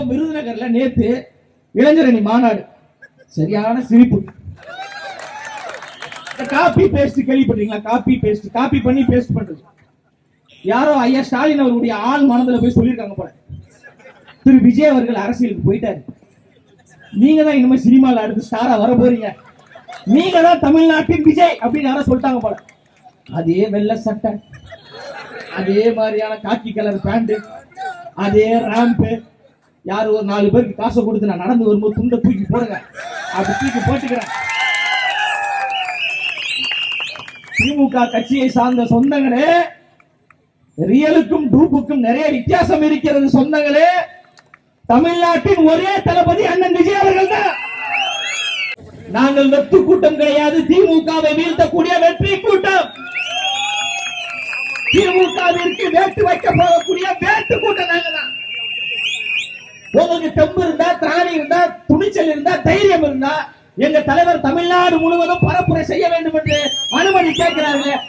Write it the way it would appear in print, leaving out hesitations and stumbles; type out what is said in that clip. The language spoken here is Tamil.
விருதுநகர்ல நேத்து இளைஞரணி மாநாடு, சரியான சிரிப்பு. காப்பி பேஸ்ட் கேள்விப்பட்டீங்களா? காப்பி பேஸ்ட், காப்பி பண்ணி பேஸ்ட் பண்றது. யாரோ ஐயா ஸ்டாலின் அவருடைய ஆள் மனதில் போய் சொல்லியிருக்காங்க போல, திரு விஜய் அவர்கள் அரசியலுக்கு போயிட்டாரு, நீங்க தான் இனிமே சினிமால அடுத்து ஸ்டாரா வர போறீங்க, நீங்க தான் தமிழ்நாட்டின் விஜய் அப்படின்னு யாரோ சொல்லிட்டாங்க போல. அதே வெள்ளை சட்டை, அதே மாதிரியான காக்கி கலர் பேண்ட், அதே ராம்பு, யாரு ஒரு 4 பேருக்கு காசை கொடுத்து நான் நடந்து வரும்போது துண்டை தூக்கி போடுங்க, அப்படி தூக்கி போட்டுக்கிறேன். திமுக கட்சியை சார்ந்த சொந்தங்களே, ரியலுக்கும் டூப்புக்கும் நிறைய வித்தியாசம் இருக்கிறது சொந்தங்களே. தமிழ்நாட்டின் ஒரே தளபதி அண்ணன் விஜய் அவர்கள் தான். நாங்கள் வெற்று கூட்டம் கிடையாது, திமுகவை வீழ்த்தக்கூடிய வெற்றி கூட்டம். திமுகவிற்கு வேட்டு வைக்க போகக்கூடிய வேட்டு கூட்டம் நாங்க தான். உங்களுக்கு தெம்பு இருந்தா, திராணி இருந்தா, துணிச்சல் இருந்தா, தைரியம் இருந்தா, எங்க தலைவர் தமிழ்நாடு முழுவதும் பரப்புரை செய்ய வேண்டும் என்று அனுமதி கேட்கிறார்கள்.